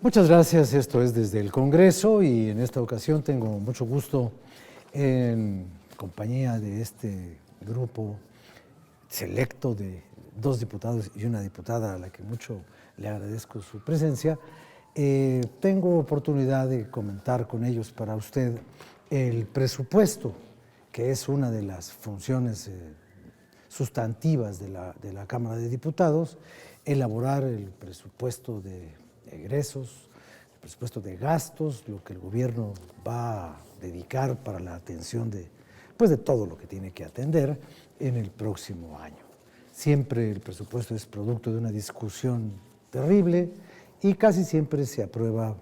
Muchas gracias, esto es desde el Congreso y en esta ocasión tengo mucho gusto en compañía de este grupo selecto de 2 diputados y una diputada a la que mucho le agradezco su presencia. Tengo oportunidad de comentar con ellos para usted el presupuesto, que es una de las funciones sustantivas de la Cámara de Diputados, elaborar el presupuesto de egresos, el presupuesto de gastos, lo que el gobierno va a dedicar para la atención de todo lo que tiene que atender en el próximo año. Siempre el presupuesto es producto de una discusión terrible y casi siempre se aprueba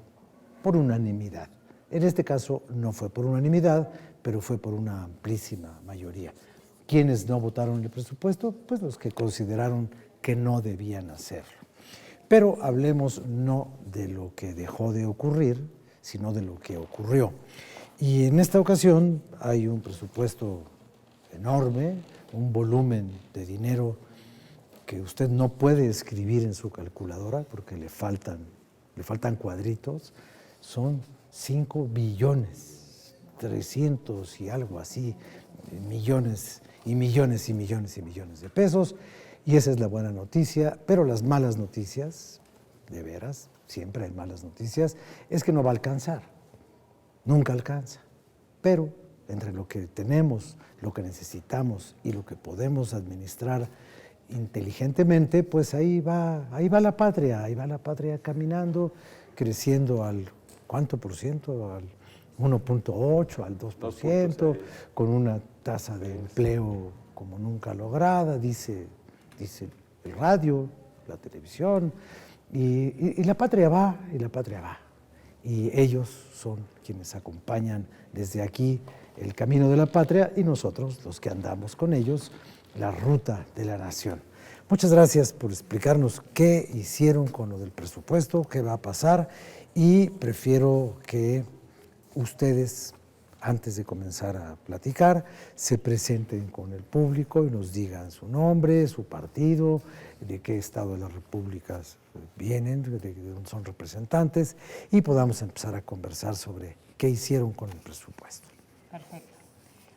por unanimidad. En este caso no fue por unanimidad, pero fue por una amplísima mayoría. ¿Quiénes no votaron el presupuesto? Pues los que consideraron que no debían hacerlo. Pero hablemos no de lo que dejó de ocurrir, sino de lo que ocurrió. Y en esta ocasión hay un presupuesto enorme, un volumen de dinero que usted no puede escribir en su calculadora porque le faltan cuadritos. Son 5 billones, 300 y algo así, millones y millones y millones y millones de pesos. Y esa es la buena noticia, pero las malas noticias, de veras, siempre hay malas noticias, es que no va a alcanzar, nunca alcanza. Pero entre lo que tenemos, lo que necesitamos y lo que podemos administrar inteligentemente, pues ahí va la patria caminando, creciendo al ¿cuánto por ciento? Al 1.8, al 2%, con una tasa de empleo como nunca lograda, dice el radio, la televisión, y la patria va, y la patria va. Y ellos son quienes acompañan desde aquí el camino de la patria y nosotros, los que andamos con ellos, la ruta de la nación. Muchas gracias por explicarnos qué hicieron con lo del presupuesto, qué va a pasar, y prefiero que ustedes, antes de comenzar a platicar, se presenten con el público y nos digan su nombre, su partido, de qué estado de las repúblicas vienen, de dónde son representantes, y podamos empezar a conversar sobre qué hicieron con el presupuesto. Perfecto.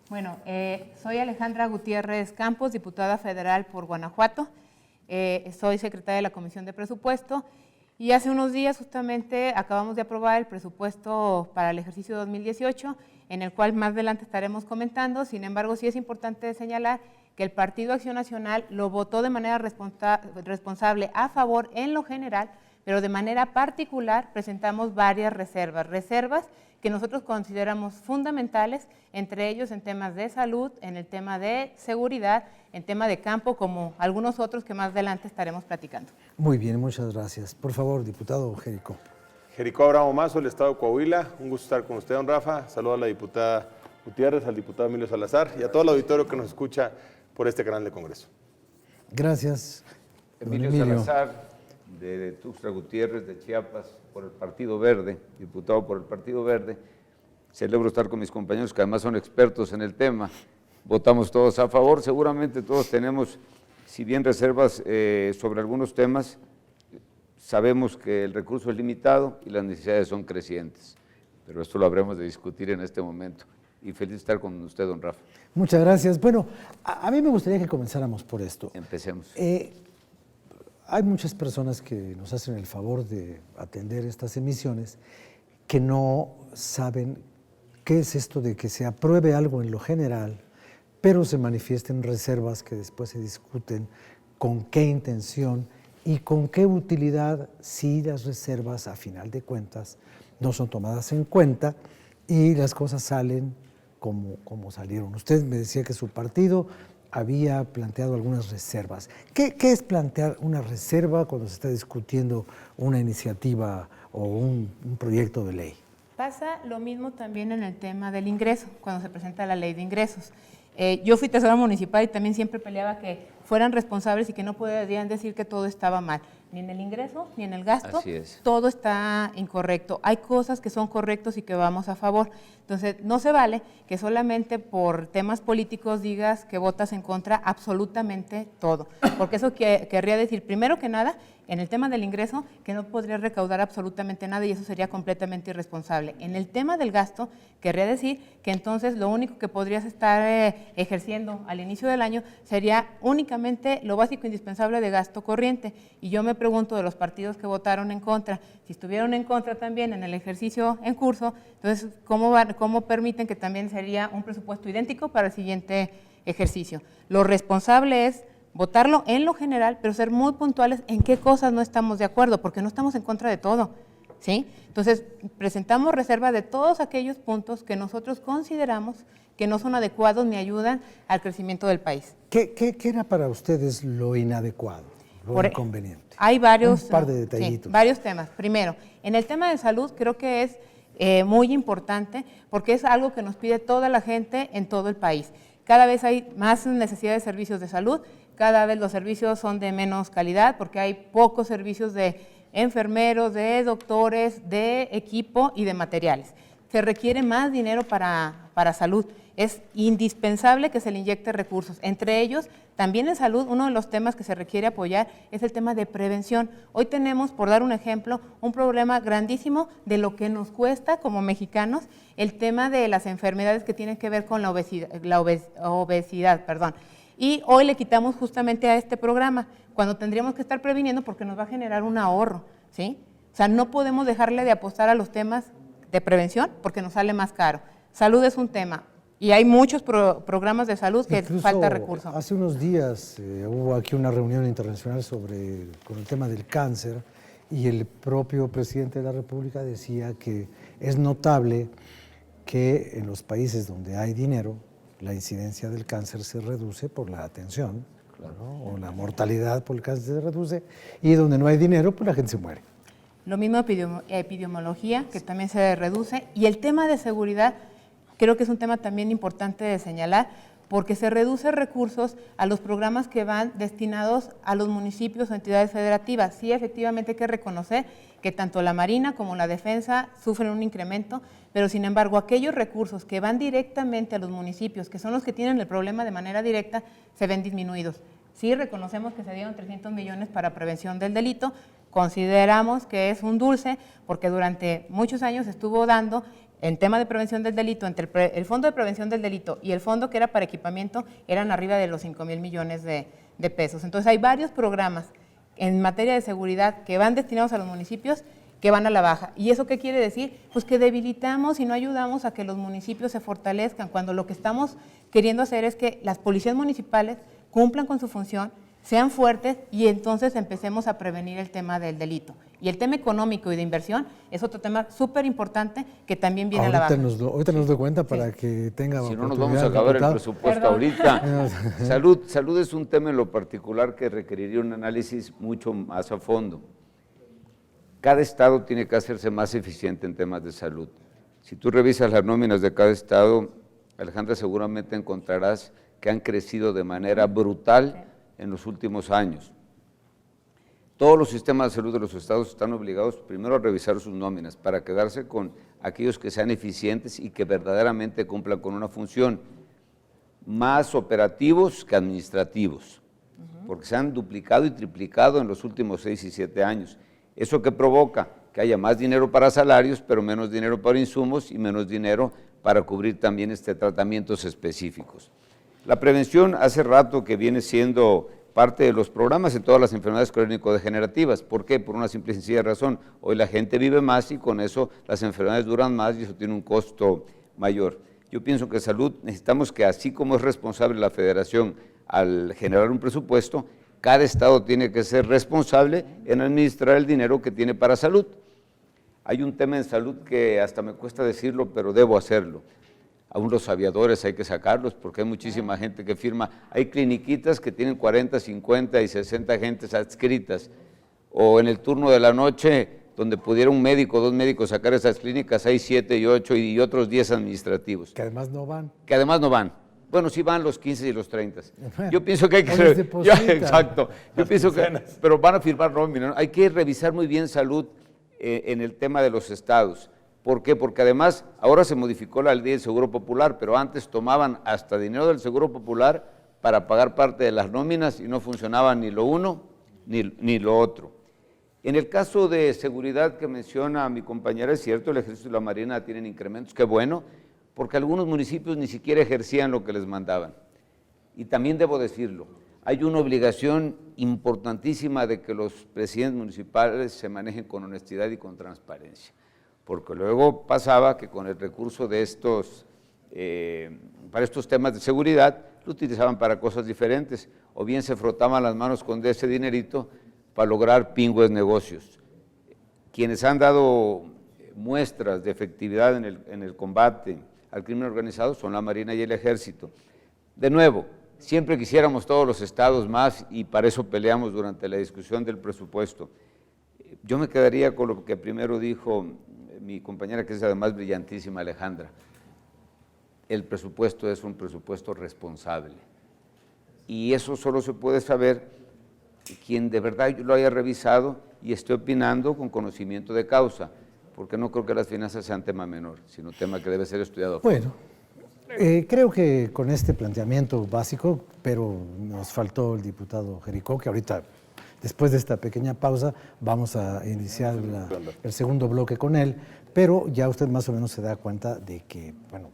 Bueno, soy Alejandra Gutiérrez Campos, diputada federal por Guanajuato. Soy secretaria de la Comisión de Presupuesto. Y hace unos días justamente acabamos de aprobar el presupuesto para el ejercicio 2018, en el cual más adelante estaremos comentando. Sin embargo, sí es importante señalar que el Partido Acción Nacional lo votó de manera responsable a favor en lo general, pero de manera particular presentamos varias reservas que nosotros consideramos fundamentales, entre ellos en temas de salud, en el tema de seguridad, en tema de campo, como algunos otros que más adelante estaremos platicando. Muy bien, muchas gracias. Por favor, diputado Jericó. Jericó Abramo Mazo, el Estado de Coahuila. Un gusto estar con usted, don Rafa. Saludo a la diputada Gutiérrez, al diputado Emilio Salazar y a todo el auditorio que nos escucha por este canal de Congreso. Gracias. Emilio Salazar, de Tuxtla Gutiérrez, de Chiapas, por el Partido Verde, diputado por el Partido Verde. Celebro estar con mis compañeros que además son expertos en el tema. Votamos todos a favor, seguramente todos tenemos, si bien reservas sobre algunos temas, sabemos que el recurso es limitado y las necesidades son crecientes, pero esto lo habremos de discutir en este momento. Y feliz de estar con usted, don Rafa. Muchas gracias. Bueno, a mí me gustaría que comenzáramos por esto. Empecemos. Hay muchas personas que nos hacen el favor de atender estas emisiones que no saben qué es esto de que se apruebe algo en lo general, pero se manifiesten reservas que después se discuten con qué intención y con qué utilidad si las reservas, a final de cuentas, no son tomadas en cuenta y las cosas salen como salieron. Usted me decía que su partido había planteado algunas reservas. ¿Qué es plantear una reserva cuando se está discutiendo una iniciativa o un proyecto de ley? Pasa lo mismo también en el tema del ingreso, cuando se presenta la ley de ingresos. Yo fui tesorera municipal y también siempre peleaba que fueran responsables y que no podían decir que todo estaba mal, ni en el ingreso ni en el gasto, todo está incorrecto. Hay cosas que son correctos y que vamos a favor. Entonces, no se vale que solamente por temas políticos digas que votas en contra absolutamente todo, porque eso querría decir, primero que nada, en el tema del ingreso, que no podría recaudar absolutamente nada y eso sería completamente irresponsable. En el tema del gasto, querría decir que entonces lo único que podrías estar ejerciendo al inicio del año sería únicamente lo básico indispensable de gasto corriente. Y yo me pregunto de los partidos que votaron en contra, si estuvieron en contra también en el ejercicio en curso, entonces, ¿cómo permiten que también sería un presupuesto idéntico para el siguiente ejercicio? Lo responsable es votarlo en lo general, pero ser muy puntuales en qué cosas no estamos de acuerdo, porque no estamos en contra de todo, ¿sí? Entonces, presentamos reserva de todos aquellos puntos que nosotros consideramos que no son adecuados ni ayudan al crecimiento del país. ¿Qué era para ustedes lo inadecuado, lo inconveniente? Hay varios, un par de detallitos. Sí, varios temas. Primero, en el tema de salud creo que es muy importante porque es algo que nos pide toda la gente en todo el país. Cada vez hay más necesidad de servicios de salud, cada vez los servicios son de menos calidad porque hay pocos servicios de enfermeros, de doctores, de equipo y de materiales. Se requiere más dinero para salud. Es indispensable que se le inyecte recursos. Entre ellos, también en salud, uno de los temas que se requiere apoyar es el tema de prevención. Hoy tenemos, por dar un ejemplo, un problema grandísimo de lo que nos cuesta como mexicanos el tema de las enfermedades que tienen que ver con la obesidad. Y hoy le quitamos justamente a este programa, cuando tendríamos que estar previniendo porque nos va a generar un ahorro, ¿sí? O sea, no podemos dejarle de apostar a los temas de prevención porque nos sale más caro. Salud es un tema y hay muchos programas de salud que Incluso falta recursos. Hace unos días hubo aquí una reunión internacional con el tema del cáncer y el propio presidente de la República decía que es notable que en los países donde hay dinero, la incidencia del cáncer se reduce por la atención, ¿no? O la mortalidad por el cáncer se reduce, y donde no hay dinero, pues la gente se muere. Lo mismo epidemiología, que también se reduce, y el tema de seguridad creo que es un tema también importante de señalar, porque se reduce recursos a los programas que van destinados a los municipios o entidades federativas. Sí, efectivamente hay que reconocer que tanto la Marina como la Defensa sufren un incremento, pero sin embargo aquellos recursos que van directamente a los municipios, que son los que tienen el problema de manera directa, se ven disminuidos. Sí, reconocemos que se dieron 300 millones para prevención del delito, consideramos que es un dulce, porque durante muchos años estuvo dando en tema de prevención del delito, entre el Fondo de Prevención del Delito y el fondo que era para equipamiento, eran arriba de los 5,000 millones de pesos. Entonces hay varios programas en materia de seguridad que van destinados a los municipios que van a la baja. ¿Y eso qué quiere decir? Pues que debilitamos y no ayudamos a que los municipios se fortalezcan, cuando lo que estamos queriendo hacer es que las policías municipales cumplan con su función, sean fuertes y entonces empecemos a prevenir el tema del delito. Y el tema económico y de inversión es otro tema súper importante que también viene a la baja. Ahorita nos doy cuenta para que tenga Si no nos vamos a acabar el presupuesto ahorita. Salud es un tema en lo particular que requeriría un análisis mucho más a fondo. Cada estado tiene que hacerse más eficiente en temas de salud. Si tú revisas las nóminas de cada estado, Alejandra, seguramente encontrarás que han crecido de manera brutal en los últimos años. Todos los sistemas de salud de los estados están obligados primero a revisar sus nóminas para quedarse con aquellos que sean eficientes y que verdaderamente cumplan con una función, más operativos que administrativos, porque se han duplicado y triplicado en los últimos 6 y 7 años. ¿Eso qué provoca? Que haya más dinero para salarios, pero menos dinero para insumos y menos dinero para cubrir también tratamientos específicos. La prevención hace rato que viene siendo parte de los programas en todas las enfermedades crónico-degenerativas. ¿Por qué? Por una simple y sencilla razón. Hoy la gente vive más y con eso las enfermedades duran más y eso tiene un costo mayor. Yo pienso que salud necesitamos que, así como es responsable la federación al generar un presupuesto, cada estado tiene que ser responsable en administrar el dinero que tiene para salud. Hay un tema en salud que hasta me cuesta decirlo, pero debo hacerlo. Aún los aviadores hay que sacarlos porque hay muchísima gente que firma. Hay cliniquitas que tienen 40, 50 y 60 gentes adscritas. O en el turno de la noche, donde pudiera un médico o 2 médicos sacar esas clínicas, hay 7 y 8 y otros 10 administrativos. Que además no van. Que además no van. Bueno, sí van los 15 y los 30. Yo pienso que hay que... Exacto. Yo pienso que... Pero van a firmar nómina, ¿no? Hay que revisar muy bien salud en el tema de los estados. ¿Por qué? Porque además ahora se modificó la ley del Seguro Popular, pero antes tomaban hasta dinero del Seguro Popular para pagar parte de las nóminas y no funcionaba ni lo uno ni lo otro. En el caso de seguridad que menciona mi compañera, es cierto, el Ejército y la Marina tienen incrementos, qué bueno, porque algunos municipios ni siquiera ejercían lo que les mandaban. Y también debo decirlo, hay una obligación importantísima de que los presidentes municipales se manejen con honestidad y con transparencia, porque luego pasaba que con el recurso de para estos temas de seguridad, lo utilizaban para cosas diferentes, o bien se frotaban las manos con ese dinerito para lograr pingües negocios. Quienes han dado muestras de efectividad en el combate al crimen organizado son la Marina y el Ejército. De nuevo, siempre quisiéramos todos los estados más y para eso peleamos durante la discusión del presupuesto. Yo me quedaría con lo que primero dijo mi compañera, que es además brillantísima, Alejandra. El presupuesto es un presupuesto responsable y eso solo se puede saber quien de verdad lo haya revisado y esté opinando con conocimiento de causa, porque no creo que las finanzas sean tema menor, sino tema que debe ser estudiado. Bueno, creo que con este planteamiento básico, pero nos faltó el diputado Jericó, que ahorita, después de esta pequeña pausa, vamos a iniciar el segundo bloque con él, pero ya usted más o menos se da cuenta de que, bueno,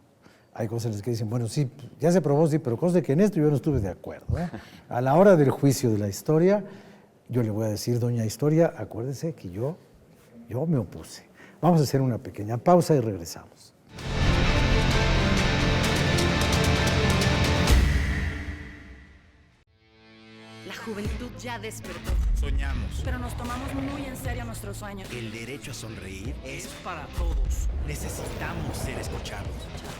hay cosas en las que dicen, bueno, sí, ya se aprobó, sí, pero cosas de que en esto yo no estuve de acuerdo. A la hora del juicio de la historia, yo le voy a decir, doña Historia, acuérdese que yo me opuse. Vamos a hacer una pequeña pausa y regresamos. La juventud ya despertó. Soñamos. Pero nos tomamos muy en serio nuestro sueño. El derecho a sonreír es para todos. Necesitamos ser escuchados.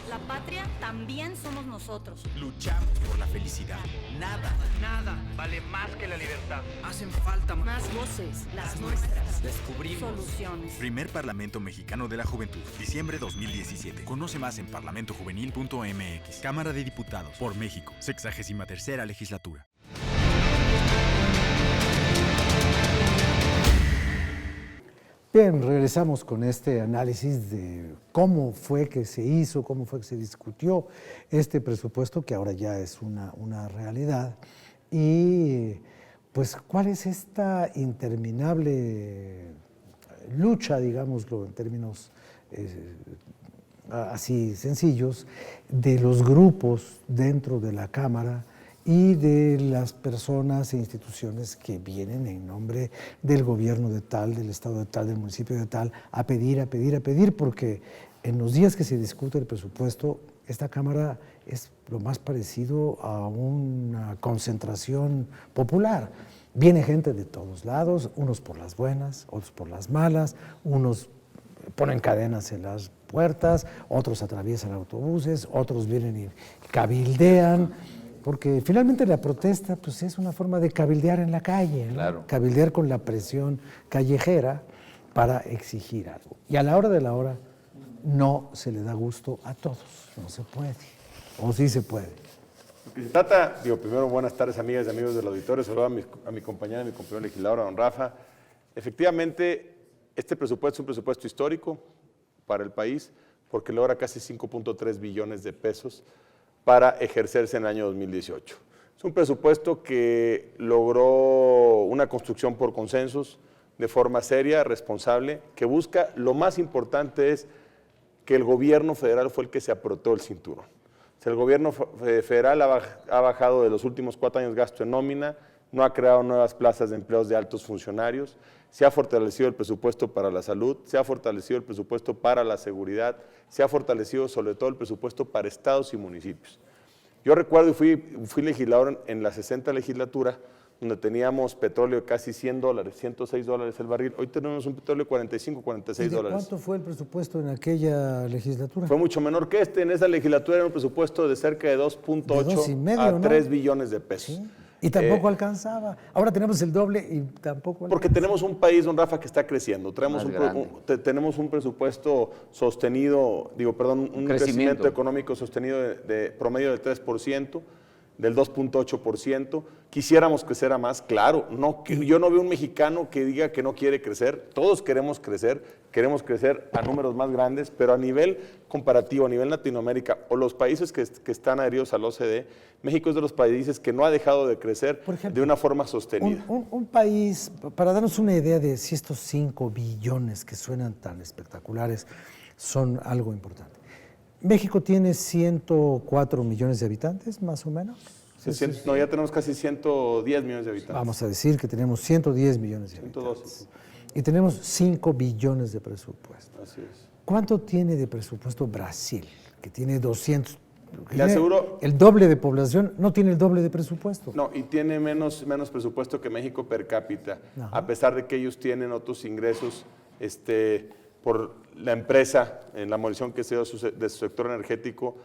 La patria también somos nosotros. Luchamos por la felicidad. Nada vale más que la libertad. Hacen falta Más voces, las nuestras. Descubrimos Soluciones. Primer Parlamento Mexicano de la Juventud, diciembre 2017. Conoce más en parlamentojuvenil.mx. Cámara de Diputados, por México, 63ª legislatura. Bien, regresamos con este análisis de cómo fue que se hizo, cómo fue que se discutió este presupuesto, que ahora ya es una realidad, y pues cuál es esta interminable lucha, digámoslo en términos así sencillos, de los grupos dentro de la Cámara y de las personas e instituciones que vienen en nombre del gobierno de tal, del estado de tal, del municipio de tal, a pedir, porque en los días que se discute el presupuesto, esta Cámara es lo más parecido a una concentración popular. Viene gente de todos lados, unos por las buenas, otros por las malas, unos ponen cadenas en las puertas, otros atraviesan autobuses, otros vienen y cabildean. Porque finalmente la protesta pues, es una forma de cabildear en la calle, ¿no? Claro. Cabildear con la presión callejera para exigir algo. Y a la hora de la hora no se le da gusto a todos, no se puede, o sí se puede. Lo que se trata, primero buenas tardes amigas y amigos del auditorio, saludo a mi compañera, mi compañero legislador, a don Rafa. Efectivamente, este presupuesto es un presupuesto histórico para el país porque logra casi 5.3 billones de pesos para ejercerse en el año 2018. Es un presupuesto que logró una construcción por consensos, de forma seria, responsable, que busca, lo más importante es que el gobierno federal fue el que se apretó el cinturón. O sea, el gobierno federal ha bajado de los últimos 4 años gasto en nómina, no ha creado nuevas plazas de empleos de altos funcionarios, se ha fortalecido el presupuesto para la salud, se ha fortalecido el presupuesto para la seguridad, se ha fortalecido sobre todo el presupuesto para estados y municipios. Yo recuerdo y fui legislador en la 60 legislatura, donde teníamos petróleo de casi $100, $106 el barril. Hoy tenemos un petróleo de 45, 46 dólares. ¿Cuánto fue el presupuesto en aquella legislatura? Fue mucho menor que este. En esa legislatura era un presupuesto de cerca de 2.8 a 3 billones de pesos. ¿Sí? Y tampoco alcanzaba. Ahora tenemos el doble y tampoco alcanza. Porque tenemos un país, don Rafa, que está creciendo. Tenemos un presupuesto sostenido, un crecimiento económico sostenido de promedio del 3%. del 2.8%. Quisiéramos crecer a más, claro. Yo no veo un mexicano que diga que no quiere crecer. Todos queremos crecer a números más grandes, pero a nivel comparativo, a nivel Latinoamérica o los países que están adheridos al OCDE, México es de los países que no ha dejado de crecer, por ejemplo, de una forma sostenida. Un país, para darnos una idea de si estos 5 billones que suenan tan espectaculares son algo importante. México tiene 104 millones de habitantes, más o menos. No, ya tenemos casi 110 millones de habitantes. Vamos a decir que tenemos 110 millones de habitantes. 112. Y tenemos 5 billones de presupuesto. Así es. ¿Cuánto tiene de presupuesto Brasil, que tiene 200? Le aseguro. El doble de población, no tiene el doble de presupuesto. No, y tiene menos presupuesto que México per cápita, Ajá. a pesar de que ellos tienen otros ingresos por la empresa, en la movilización que se dio de su sector energético,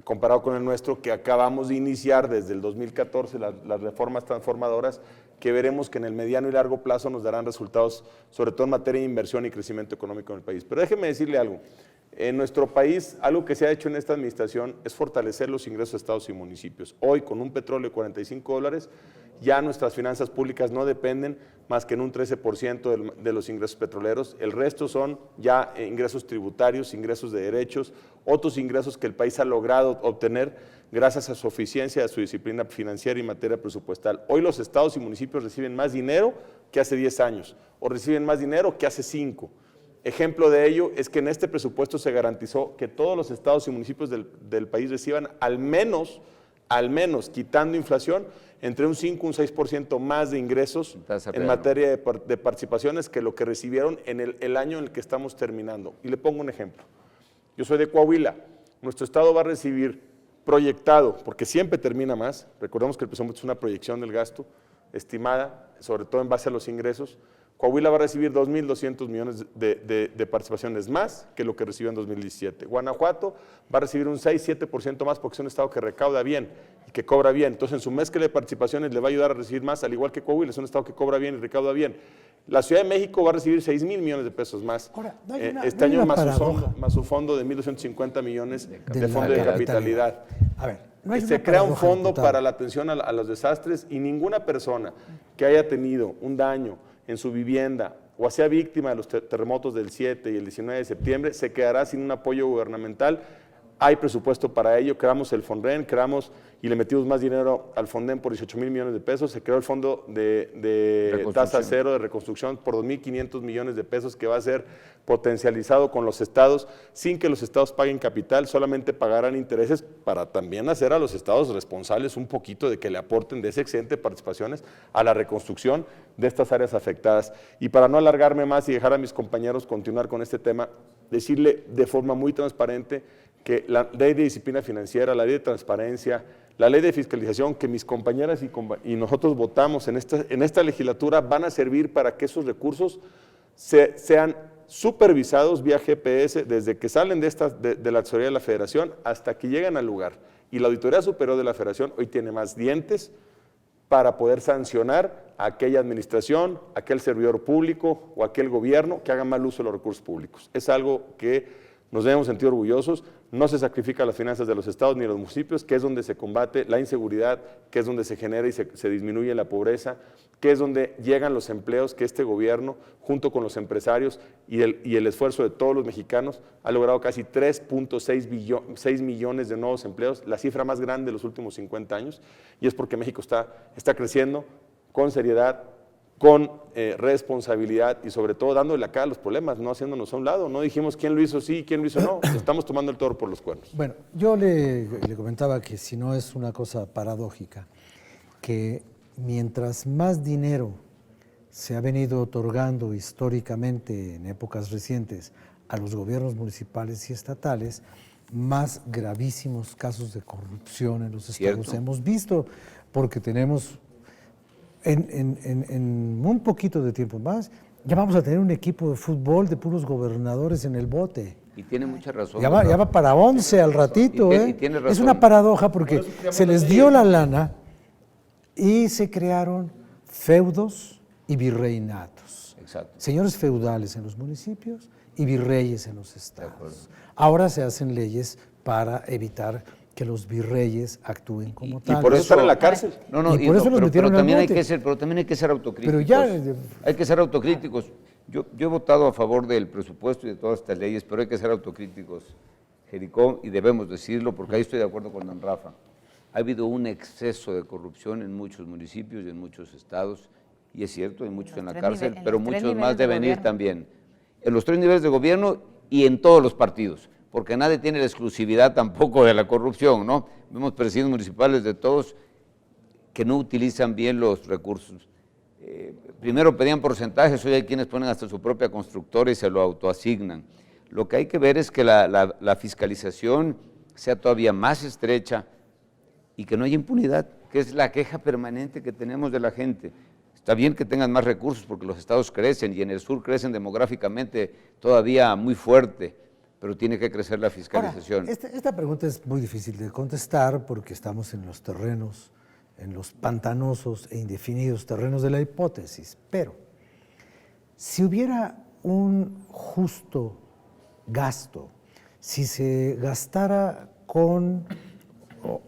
comparado con el nuestro, que acabamos de iniciar desde el 2014, las reformas transformadoras, que veremos que en el mediano y largo plazo nos darán resultados, sobre todo en materia de inversión y crecimiento económico en el país. Pero déjeme decirle algo. En nuestro país, algo que se ha hecho en esta administración es fortalecer los ingresos de estados y municipios. Hoy, con un petróleo de $45, ya nuestras finanzas públicas no dependen más que en un 13% de los ingresos petroleros. El resto son ya ingresos tributarios, ingresos de derechos, otros ingresos que el país ha logrado obtener gracias a su eficiencia, a su disciplina financiera y materia presupuestal. Hoy los estados y municipios reciben más dinero que hace 10 años o reciben más dinero que hace 5. Ejemplo de ello es que en este presupuesto se garantizó que todos los estados y municipios del país reciban al menos, quitando inflación, entre un 5 y un 6% más de ingresos en materia de participaciones que lo que recibieron en el año en el que estamos terminando. Y le pongo un ejemplo. Yo soy de Coahuila. Nuestro estado va a recibir proyectado, porque siempre termina más, recordemos que el presupuesto es una proyección del gasto estimada, sobre todo en base a los ingresos. Coahuila va a recibir 2.200 millones de participaciones más que lo que recibió en 2017. Guanajuato va a recibir un 6-7% más porque es un estado que recauda bien y que cobra bien. Entonces, en su mezcla de participaciones le va a ayudar a recibir más, al igual que Coahuila, es un estado que cobra bien y recauda bien. La Ciudad de México va a recibir 6.000 millones de pesos más. Ahora, este año más su fondo de 1.250 millones de fondo de capitalidad. A ver, se crea un fondo para la atención a los desastres y ninguna persona que haya tenido un daño en su vivienda o sea víctima de los terremotos del 7 y el 19 de septiembre, se quedará sin un apoyo gubernamental. Hay presupuesto para ello, creamos el Fonren, y le metimos más dinero al Fonden por 18,000 millones de pesos, se creó el fondo de tasa cero de reconstrucción por 2.500 millones de pesos que va a ser potencializado con los estados, sin que los estados paguen capital, solamente pagarán intereses para también hacer a los estados responsables un poquito de que le aporten de ese excedente de participaciones a la reconstrucción de estas áreas afectadas. Y para no alargarme más y dejar a mis compañeros continuar con este tema, decirle de forma muy transparente que la ley de disciplina financiera, la ley de transparencia, la ley de fiscalización que mis compañeras y nosotros votamos en esta legislatura van a servir para que esos recursos sean supervisados vía GPS desde que salen de la asesoría de la Federación hasta que llegan al lugar. Y la Auditoría Superior de la Federación hoy tiene más dientes para poder sancionar a aquella administración, aquel servidor público o aquel gobierno que haga mal uso de los recursos públicos. Es algo que nos debemos sentir orgullosos, no se sacrifican las finanzas de los estados ni de los municipios, que es donde se combate la inseguridad, que es donde se genera y se disminuye la pobreza, que es donde llegan los empleos que este gobierno, junto con los empresarios y el esfuerzo de todos los mexicanos, ha logrado casi 3.6 millones de nuevos empleos, la cifra más grande de los últimos 50 años, y es porque México está creciendo con seriedad, con responsabilidad y sobre todo dándole la cara a los problemas, no haciéndonos a un lado. No dijimos quién lo hizo sí y quién lo hizo no, estamos tomando el toro por los cuernos. Bueno, yo le comentaba que si no es una cosa paradójica, que mientras más dinero se ha venido otorgando históricamente en épocas recientes a los gobiernos municipales y estatales, más gravísimos casos de corrupción en los estados hemos visto, porque tenemos en un poquito de tiempo más, ya vamos a tener un equipo de fútbol de puros gobernadores en el bote. Y tiene mucha razón. Ya va para 11 al ratito. Y tiene razón. Es una paradoja porque se les dio la lana y se crearon feudos y virreinatos. Exacto. Señores feudales en los municipios y virreyes en los estados. Ahora se hacen leyes para evitar que los virreyes actúen como Y tales. por eso están en la cárcel. Y por eso los metieron pero al también bote. pero también hay que ser autocríticos. Pero ya- hay que ser autocríticos. Yo he votado a favor del presupuesto y de todas estas leyes, pero hay que ser autocríticos, Jericó, y debemos decirlo, porque ahí estoy de acuerdo con don Rafa. Ha habido un exceso de corrupción en muchos municipios y en muchos estados, y es cierto, hay muchos en la cárcel, pero muchos más deben ir también. En los 3 niveles de gobierno y en todos los partidos, porque nadie tiene la exclusividad tampoco de la corrupción, ¿no? Vemos presidentes municipales de todos que no utilizan bien los recursos. Primero pedían porcentajes, hoy hay quienes ponen hasta su propia constructora y se lo autoasignan. Lo que hay que ver es que la fiscalización sea todavía más estrecha y que no haya impunidad, que es la queja permanente que tenemos de la gente. Está bien que tengan más recursos porque los estados crecen y en el sur crecen demográficamente todavía muy fuerte, pero tiene que crecer la fiscalización. Ahora, esta pregunta es muy difícil de contestar porque estamos en los terrenos, en los pantanosos e indefinidos terrenos de la hipótesis, pero si hubiera un justo gasto, si se gastara con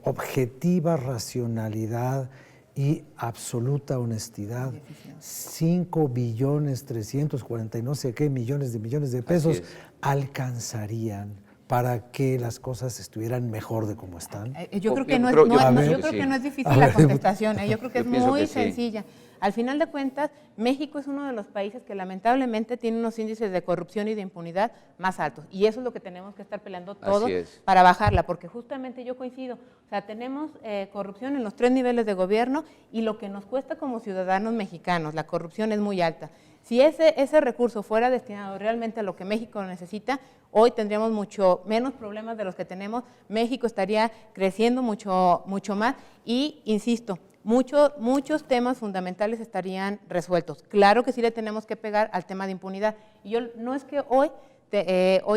objetiva racionalidad y absoluta honestidad, 5.340 y no sé qué millones de pesos alcanzarían para que las cosas estuvieran mejor de como están. Yo creo que no es difícil la contestación, yo creo que es muy sencilla. Al final de cuentas, México es uno de los países que lamentablemente tiene unos índices de corrupción y de impunidad más altos. Y eso es lo que tenemos que estar peleando todos para bajarla, porque justamente yo coincido. O sea, tenemos corrupción en los 3 niveles de gobierno y lo que nos cuesta como ciudadanos mexicanos, la corrupción es muy alta. Si ese recurso fuera destinado realmente a lo que México necesita, hoy tendríamos mucho menos problemas de los que tenemos, México estaría creciendo mucho más y, insisto, muchos temas fundamentales estarían resueltos. Claro que sí le tenemos que pegar al tema de impunidad. Y no es que hoy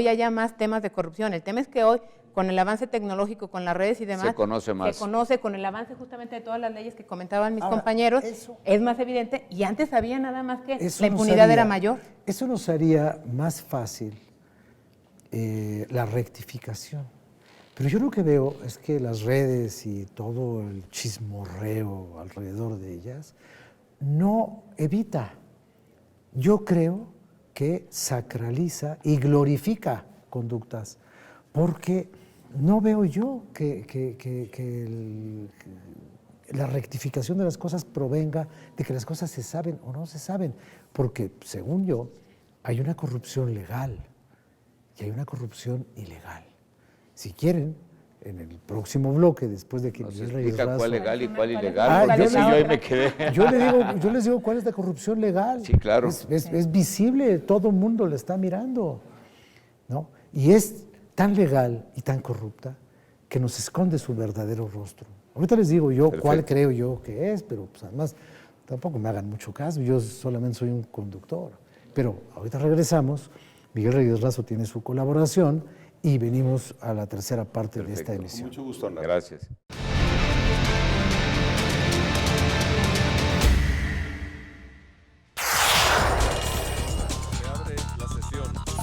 haya más temas de corrupción, el tema es que hoy, con el avance tecnológico, con las redes y demás, se conoce más. Se conoce con el avance justamente de todas las leyes que comentaban mis compañeros, es más evidente, y antes había nada más que la impunidad era mayor. Eso nos haría más fácil la rectificación. Pero yo lo que veo es que las redes y todo el chismorreo alrededor de ellas no evita. Yo creo que sacraliza y glorifica conductas, porque no veo yo que la rectificación de las cosas provenga de que las cosas se saben o no se saben, porque según yo hay una corrupción legal y hay una corrupción ilegal. Si quieren, en el próximo bloque, después de que Miguel Reyes Razo... ¿Cuál legal y cuál ilegal? Yo les digo cuál es la corrupción legal. Sí, claro. Es visible, todo el mundo la está mirando, ¿no? Y es tan legal y tan corrupta que nos esconde su verdadero rostro. Ahorita les digo yo cuál creo yo que es, pero pues además tampoco me hagan mucho caso, yo solamente soy un conductor. Pero ahorita regresamos, Miguel Reyes Razo tiene su colaboración y venimos a la tercera parte de esta emisión. Mucho gusto, Hernán. Gracias.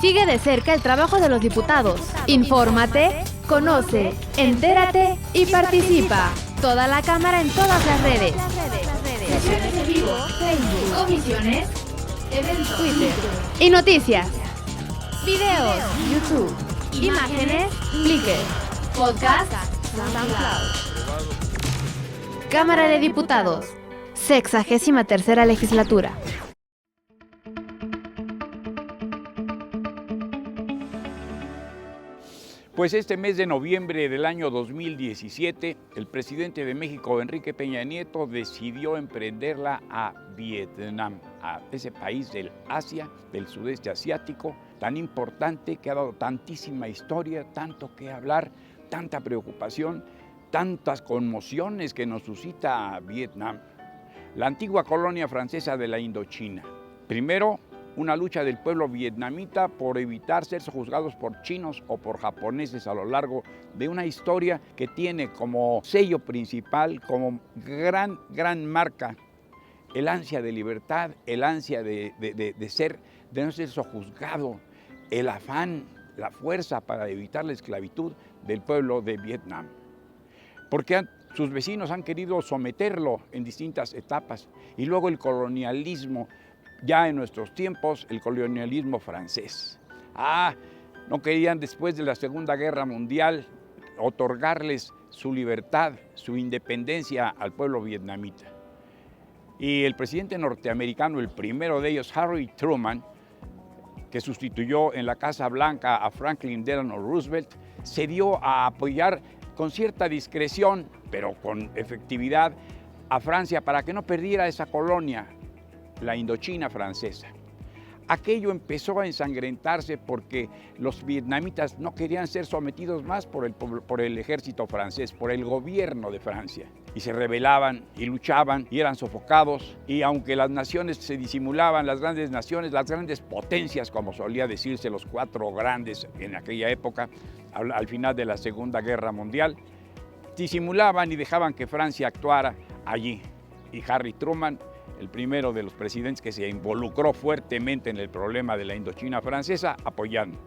Sigue de cerca el trabajo de los diputados. Infórmate, conoce, entérate y participa. Toda la Cámara en todas las redes. Sesiones en vivo, Facebook, comisiones, eventos, Twitter y noticias. Videos, YouTube. Imágenes, Flickr. Podcast, SoundCloud. Cámara de Diputados. 63ª legislatura. Pues este mes de noviembre del año 2017, el presidente de México, Enrique Peña Nieto, decidió emprenderla a Vietnam, a ese país del Asia, del sudeste asiático, tan importante, que ha dado tantísima historia, tanto que hablar, tanta preocupación, tantas conmociones que nos suscita Vietnam. La antigua colonia francesa de la Indochina. Primero, una lucha del pueblo vietnamita por evitar ser juzgados por chinos o por japoneses a lo largo de una historia que tiene como sello principal, como gran marca, el ansia de libertad, el ansia de no ser sojuzgado, el afán, la fuerza para evitar la esclavitud del pueblo de Vietnam. porque sus vecinos han querido someterlo en distintas etapas. Y luego el colonialismo, ya en nuestros tiempos, el colonialismo francés. No querían después de la Segunda Guerra Mundial otorgarles su libertad, su independencia al pueblo vietnamita. Y el presidente norteamericano, el primero de ellos, Harry Truman, que sustituyó en la Casa Blanca a Franklin Delano Roosevelt, se dio a apoyar con cierta discreción, pero con efectividad, a Francia para que no perdiera esa colonia, la Indochina francesa. Aquello empezó a ensangrentarse porque los vietnamitas no querían ser sometidos más por el ejército francés, por el gobierno de Francia. Y se rebelaban y luchaban y eran sofocados. Y aunque las naciones se disimulaban, las grandes naciones, las grandes potencias, como solía decirse, los 4 grandes en aquella época, al final de la Segunda Guerra Mundial, disimulaban y dejaban que Francia actuara allí. Y Harry Truman, el primero de los presidentes que se involucró fuertemente en el problema de la Indochina francesa, apoyando.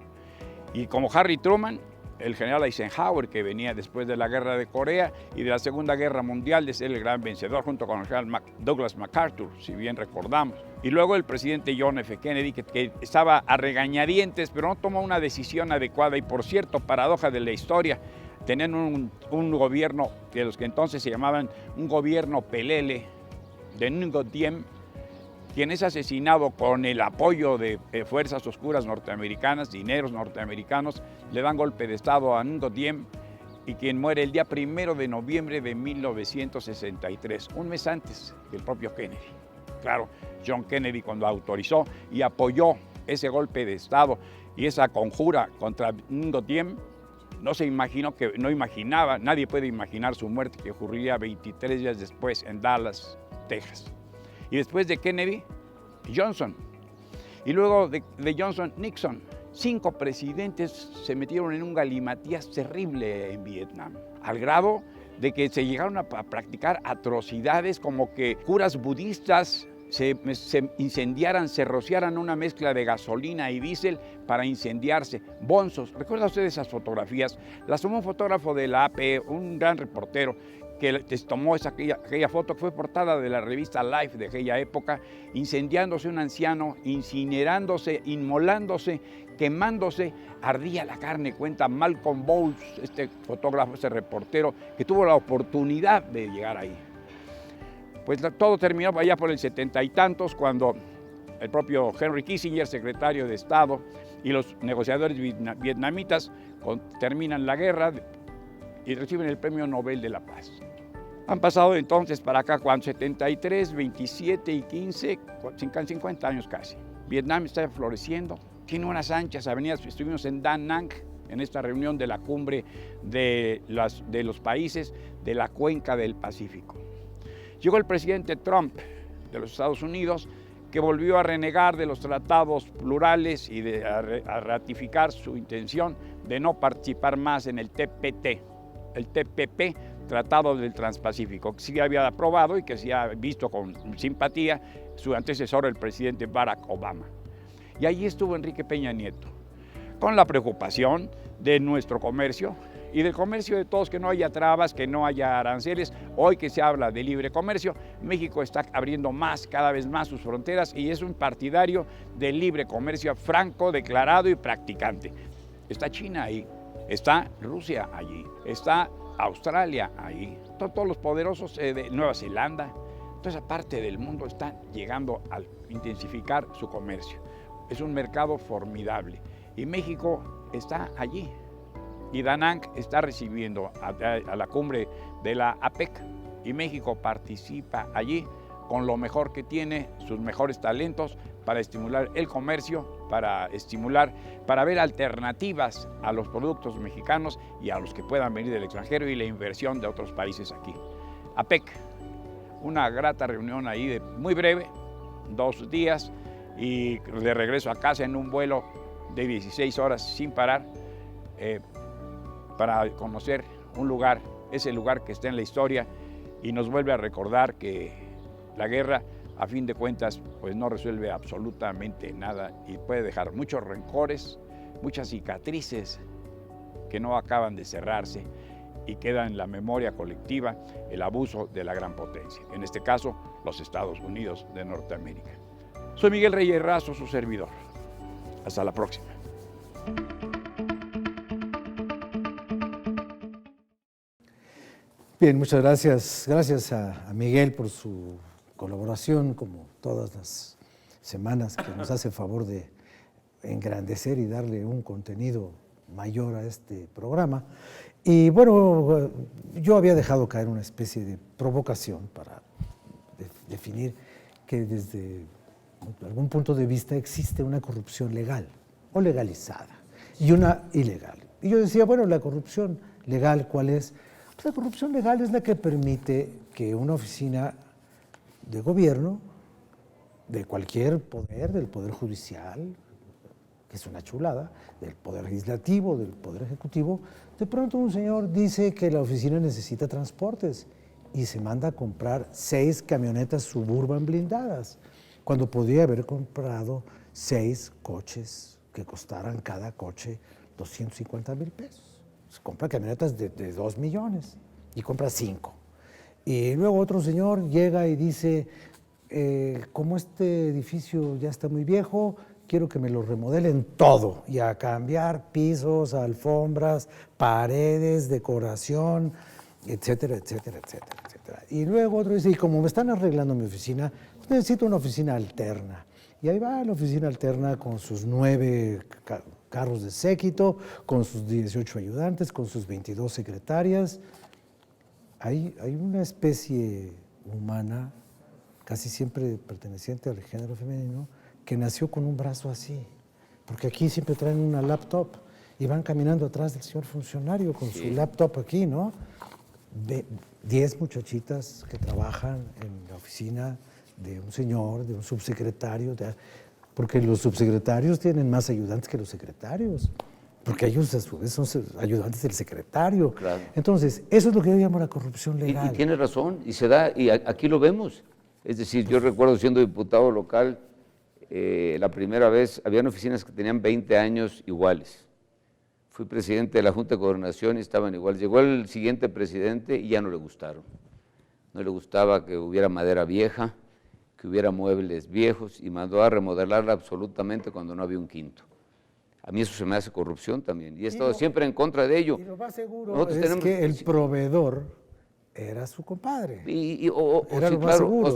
Y como Harry Truman, el general Eisenhower, que venía después de la Guerra de Corea y de la Segunda Guerra Mundial de ser el gran vencedor, junto con el general Douglas MacArthur, si bien recordamos. Y luego el presidente John F. Kennedy, que estaba a regañadientes, pero no tomó una decisión adecuada. Y por cierto, paradoja de la historia, tenían un gobierno de los que entonces se llamaban un gobierno pelele, de Ngo Diem, quien es asesinado con el apoyo de fuerzas oscuras norteamericanas, dineros norteamericanos, le dan golpe de estado a Ngo Diem, y quien muere el día 1 de noviembre de 1963, un mes antes que el propio Kennedy. Claro, John Kennedy, cuando autorizó y apoyó ese golpe de estado y esa conjura contra Ngo Diem, no imaginaba, nadie puede imaginar su muerte, que ocurriría 23 días después en Dallas, Texas. Y después de Kennedy, Johnson. Y luego de Johnson, Nixon. 5 presidentes se metieron en un galimatías terrible en Vietnam, al grado de que se llegaron a practicar atrocidades como que curas budistas se incendiaran, se rociaran una mezcla de gasolina y diésel para incendiarse. Bonzos, ¿recuerda usted esas fotografías? Las tomó un fotógrafo de la AP, un gran reportero, que les tomó aquella foto, que fue portada de la revista Life de aquella época, incendiándose un anciano, incinerándose, inmolándose, quemándose, ardía la carne. Cuenta Malcolm Bowles, este fotógrafo, este reportero, que tuvo la oportunidad de llegar ahí. Pues todo terminó allá por el 70 y tantos, cuando el propio Henry Kissinger, secretario de Estado, y los negociadores vietnamitas terminan la guerra y reciben el Premio Nobel de la Paz. Han pasado entonces para acá, cuando 73, 27 y 15, 50 años casi. Vietnam está floreciendo, tiene unas anchas avenidas. Estuvimos en Da Nang, en esta reunión de la cumbre de los países de la cuenca del Pacífico. Llegó el presidente Trump de los Estados Unidos, que volvió a renegar de los tratados plurales y a ratificar su intención de no participar más en el TPP, Tratado del Transpacífico, que sí había aprobado y que sí ha visto con simpatía su antecesor, el presidente Barack Obama. Y allí estuvo Enrique Peña Nieto, con la preocupación de nuestro comercio y del comercio de todos, que no haya trabas, que no haya aranceles. Hoy que se habla de libre comercio, México está abriendo cada vez más sus fronteras, y es un partidario del libre comercio franco, declarado y practicante. Está China ahí, está Rusia allí, está Australia ahí, todos los poderosos de Nueva Zelanda, toda esa parte del mundo están llegando a intensificar su comercio. Es un mercado formidable y México está allí. Y Da Nang está recibiendo a la cumbre de la APEC, y México participa allí con lo mejor que tiene, sus mejores talentos, para estimular el comercio, para ver alternativas a los productos mexicanos y a los que puedan venir del extranjero, y la inversión de otros países aquí. APEC, una grata reunión ahí muy breve, 2 días, y de regreso a casa en un vuelo de 16 horas sin parar, para conocer un lugar, ese lugar que está en la historia, y nos vuelve a recordar que la guerra, a fin de cuentas, pues no resuelve absolutamente nada y puede dejar muchos rencores, muchas cicatrices que no acaban de cerrarse, y queda en la memoria colectiva el abuso de la gran potencia, en este caso los Estados Unidos de Norteamérica. Soy Miguel Reyes Razo, su servidor. Hasta la próxima. Bien, muchas gracias. Gracias a Miguel por su colaboración, como todas las semanas, que nos hace el favor de engrandecer y darle un contenido mayor a este programa. Y bueno, yo había dejado caer una especie de provocación para definir que desde algún punto de vista existe una corrupción legal o legalizada y una ilegal. Y yo decía, bueno, la corrupción legal, ¿cuál es? Pues la corrupción legal es la que permite que una oficina de gobierno, de cualquier poder, del poder judicial, que es una chulada, del poder legislativo, del poder ejecutivo, de pronto un señor dice que la oficina necesita transportes y se manda a comprar 6 camionetas Suburban blindadas, cuando podría haber comprado 6 coches que costaran cada coche 250,000 pesos. Se compra camionetas de 2 millones y compra 5. Y luego otro señor llega y dice, como este edificio ya está muy viejo, quiero que me lo remodelen todo y a cambiar pisos, alfombras, paredes, decoración, etcétera, etcétera, etcétera, etcétera. Y luego otro dice, y como me están arreglando mi oficina, pues necesito una oficina alterna. Y ahí va la oficina alterna con sus 9 carros de séquito, con sus 18 ayudantes, con sus 22 secretarias. Hay una especie humana, casi siempre perteneciente al género femenino, que nació con un brazo así, porque aquí siempre traen una laptop y van caminando atrás del señor funcionario con su laptop aquí, ¿no? 10 muchachitas que trabajan en la oficina de un señor, de un subsecretario, porque los subsecretarios tienen más ayudantes que los secretarios, porque ellos a su vez son ayudantes del secretario. Claro. Entonces, eso es lo que yo llamo la corrupción legal. Y tiene razón, y se da, y aquí lo vemos. Es decir, yo recuerdo siendo diputado local, la primera vez, habían oficinas que tenían 20 años iguales. Fui presidente de la Junta de Gobernación y estaban iguales. Llegó el siguiente presidente y ya no le gustaron. No le gustaba que hubiera madera vieja, que hubiera muebles viejos, y mandó a remodelarla absolutamente cuando no había un quinto. A mí eso se me hace corrupción también, y he estado siempre en contra de ello. Y lo más seguro es que el proveedor era su compadre. O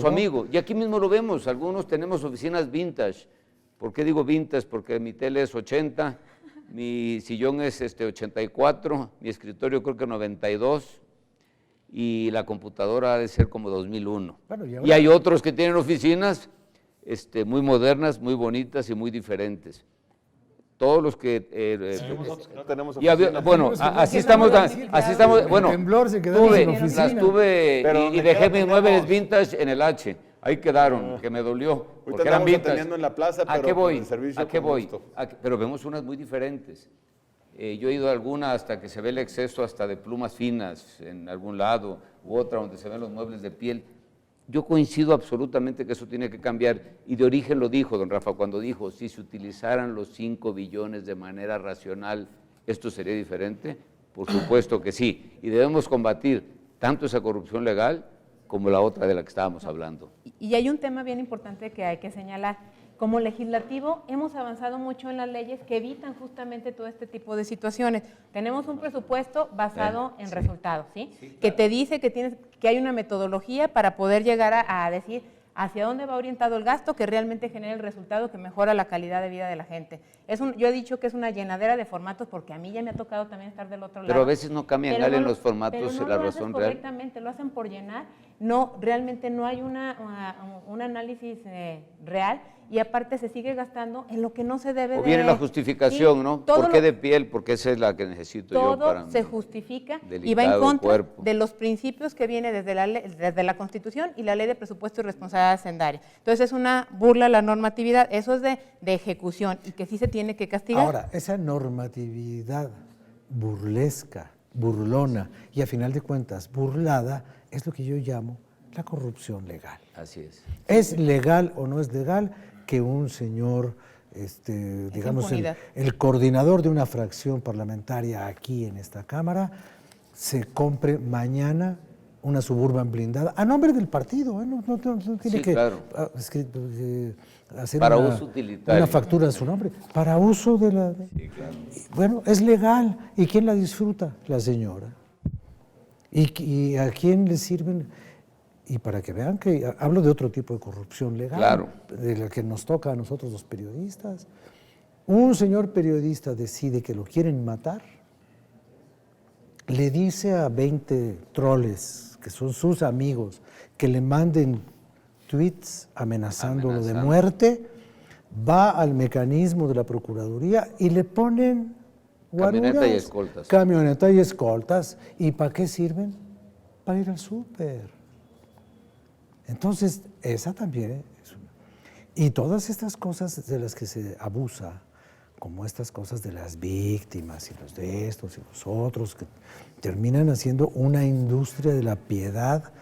su amigo. Y aquí mismo lo vemos, algunos tenemos oficinas vintage. ¿Por qué digo vintage? Porque mi tele es 80, mi sillón es 84, mi escritorio creo que 92, y la computadora ha de ser como 2001. Bueno, y hay otros que tienen oficinas muy modernas, muy bonitas y muy diferentes. Todos los que no tenemos oficina. Bueno, así estamos, bueno, temblor se quedaron sin oficina. las tuve y dejé mis muebles vintage en el H. Ahí quedaron, que me dolió, porque eran vintage. En la plaza, ¿A pero qué voy? el servicio ¿A qué voy? gusto. Pero vemos unas muy diferentes. Yo he ido a alguna hasta que se ve el exceso hasta de plumas finas en algún lado, u otra donde se ven los muebles de piel. Yo coincido absolutamente que eso tiene que cambiar, y de origen lo dijo don Rafa cuando dijo, si se utilizaran los 5 billones de manera racional, ¿esto sería diferente? Por supuesto que sí, y debemos combatir tanto esa corrupción legal como la otra de la que estábamos hablando. Y hay un tema bien importante que hay que señalar. Como legislativo hemos avanzado mucho en las leyes que evitan justamente todo este tipo de situaciones. Tenemos un presupuesto basado en resultados, ¿sí? Claro. Que te dice que hay una metodología para poder llegar a decir hacia dónde va orientado el gasto que realmente genera el resultado que mejora la calidad de vida de la gente. Yo he dicho que es una llenadera de formatos porque a mí ya me ha tocado también estar del otro lado. Pero a veces no cambian en los formatos la razón real. Pero no lo hacen correctamente, lo hacen por llenar. No, realmente no hay un análisis real, y aparte se sigue gastando en lo que no se debe. O viene la justificación, ¿sí? ¿No? ¿Por qué de piel? Porque esa es la que necesito yo para todo se justifica y va en contra de los principios que viene desde la Constitución y la Ley de Presupuesto y Responsabilidad Hacendaria. Entonces es una burla a la normatividad, eso es de ejecución y que sí se tiene que castigar. Ahora, esa normatividad burlesca, burlona y a final de cuentas burlada es lo que yo llamo la corrupción legal. Así es. ¿Es legal o no es legal que un señor, digamos, el coordinador de una fracción parlamentaria aquí en esta Cámara, se compre mañana una Suburban blindada a nombre del partido, no tiene Sí, que claro. hacer Para uso utilitario. una factura a su nombre, para uso de la... Sí, claro. Bueno, es legal. ¿Y quién la disfruta? La señora. ¿Y a quién le sirven? Y para que vean que hablo de otro tipo de corrupción legal, Claro. de la que nos toca a nosotros los periodistas. Un señor periodista decide que lo quieren matar, le dice a 20 troles, que son sus amigos, que le manden tweets amenazándolo de muerte, va al mecanismo de la Procuraduría y le ponen Camioneta guaruras, y escoltas. Camioneta y escoltas. ¿Y para qué sirven? Para ir al súper. Entonces, esa también es una. Y todas estas cosas de las que se abusa, como estas cosas de las víctimas y los de estos y los otros, que terminan haciendo una industria de la piedad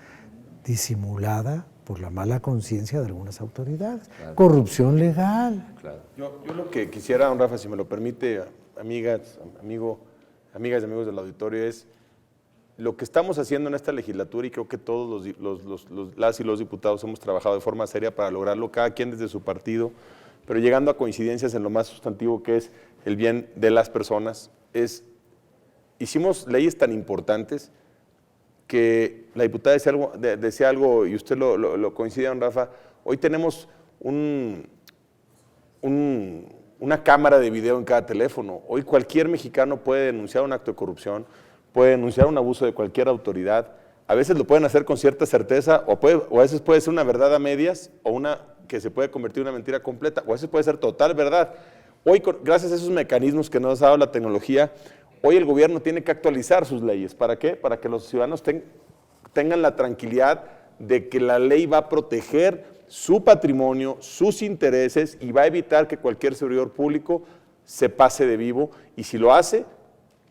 disimulada por la mala conciencia de algunas autoridades. Claro. Corrupción legal. Claro. Yo lo que quisiera, don Rafa, si me lo permite, amigas y amigos del auditorio, es lo que estamos haciendo en esta legislatura, y creo que todos las y los diputados hemos trabajado de forma seria para lograrlo, cada quien desde su partido, pero llegando a coincidencias en lo más sustantivo, que es el bien de las personas. Hicimos leyes tan importantes que la diputada decía algo y usted lo coincide, don Rafa. Hoy tenemos una cámara de video en cada teléfono. Hoy cualquier mexicano puede denunciar un acto de corrupción, puede denunciar un abuso de cualquier autoridad. A veces lo pueden hacer con cierta certeza, o a veces puede ser una verdad a medias, o una que se puede convertir en una mentira completa, o a veces puede ser total verdad. Hoy, gracias a esos mecanismos que nos ha dado la tecnología, hoy el gobierno tiene que actualizar sus leyes. ¿Para qué? Para que los ciudadanos tengan la tranquilidad de que la ley va a proteger su patrimonio, sus intereses, y va a evitar que cualquier servidor público se pase de vivo. Y si lo hace,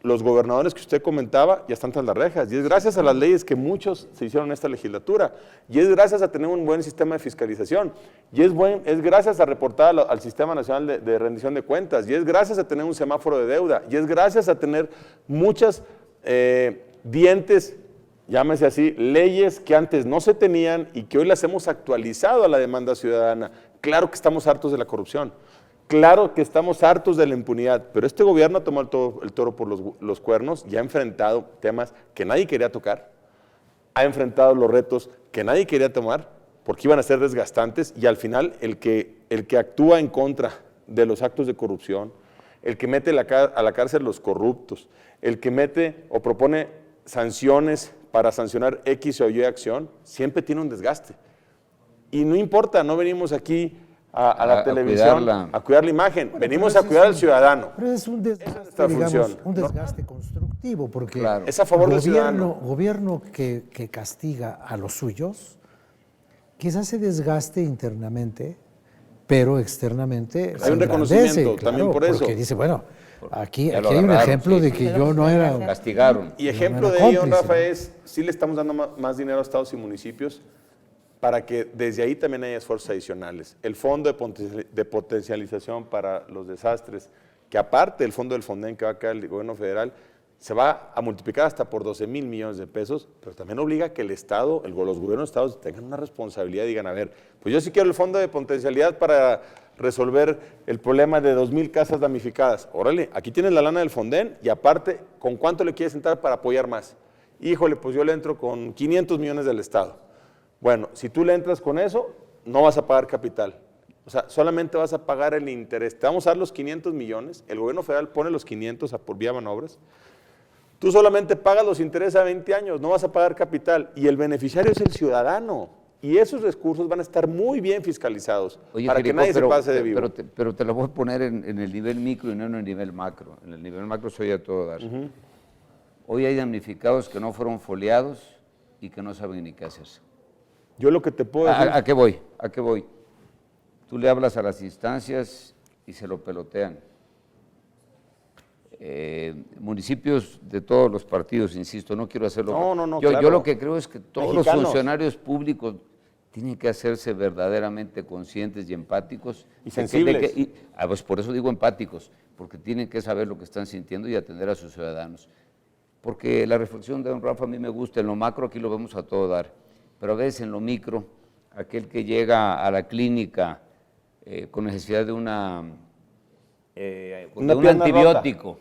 los gobernadores que usted comentaba ya están tras las rejas. Y es gracias a las leyes que muchos se hicieron en esta legislatura. Y es gracias a tener un buen sistema de fiscalización. Y es gracias a reportar al Sistema Nacional de Rendición de Cuentas. Y es gracias a tener un semáforo de deuda. Y es gracias a tener muchas dientes, llámese así, leyes que antes no se tenían y que hoy las hemos actualizado a la demanda ciudadana. Claro que estamos hartos de la corrupción. Claro que estamos hartos de la impunidad, pero este gobierno ha tomado el toro por los cuernos y ha enfrentado temas que nadie quería tocar, ha enfrentado los retos que nadie quería tomar porque iban a ser desgastantes, y al final el que actúa en contra de los actos de corrupción, el que mete a la cárcel los corruptos, el que mete o propone sanciones para sancionar X o Y acción, siempre tiene un desgaste. Y no importa, no venimos aquí a la televisión a cuidar la imagen, bueno, venimos a cuidar al ciudadano. Pero es un desgaste, digamos, un desgaste constructivo, porque claro, es a favor del ciudadano. Gobierno que castiga a los suyos, quizás se desgaste internamente, pero externamente hay un reconocimiento, claro, también por eso. Porque dice, bueno, aquí hay un ejemplo de que yo no era... Castigaron. Y ejemplo de ello, Rafa, es, sí le estamos dando más dinero a estados y municipios, para que desde ahí también haya esfuerzos adicionales. El fondo de potencialización para los desastres, que aparte del fondo del Fonden que va a caer el gobierno federal, se va a multiplicar hasta por 12,000 millones de pesos, pero también obliga a que el Estado, los gobiernos de Estados tengan una responsabilidad y digan, a ver, pues yo sí quiero el fondo de potencialidad para resolver el problema de 2,000 casas damnificadas. Órale, aquí tienes la lana del Fonden y aparte, ¿con cuánto le quieres entrar para apoyar más? Híjole, pues yo le entro con 500 millones del Estado. Bueno, si tú le entras con eso, no vas a pagar capital. O sea, solamente vas a pagar el interés. Te vamos a dar los 500 millones, el gobierno federal pone los 500 por vía manobras. Tú solamente pagas los intereses a 20 años, no vas a pagar capital. Y el beneficiario es el ciudadano. Y esos recursos van a estar muy bien fiscalizados. Oye, para Jerico, que nadie se pase de vivo. Pero te lo voy a poner en el nivel micro y no en el nivel macro. En el nivel macro soy a todo dar. Hoy hay damnificados que no fueron foliados y que no saben ni qué hacerse. Yo lo que te puedo decir... ¿A qué voy? ¿A qué voy? Tú le hablas a las instancias y se lo pelotean. Municipios de todos los partidos, insisto, no quiero hacerlo. No, yo, claro. Yo lo que creo es que todos Mexicanos. los funcionarios públicos tienen que hacerse verdaderamente conscientes y empáticos. Y sensibles. Pues por eso digo empáticos, porque tienen que saber lo que están sintiendo y atender a sus ciudadanos. porque la reflexión de don Rafa a mí me gusta, en lo macro aquí lo vemos a todo dar, pero a veces en lo micro, aquel que llega a la clínica con necesidad de un antibiótico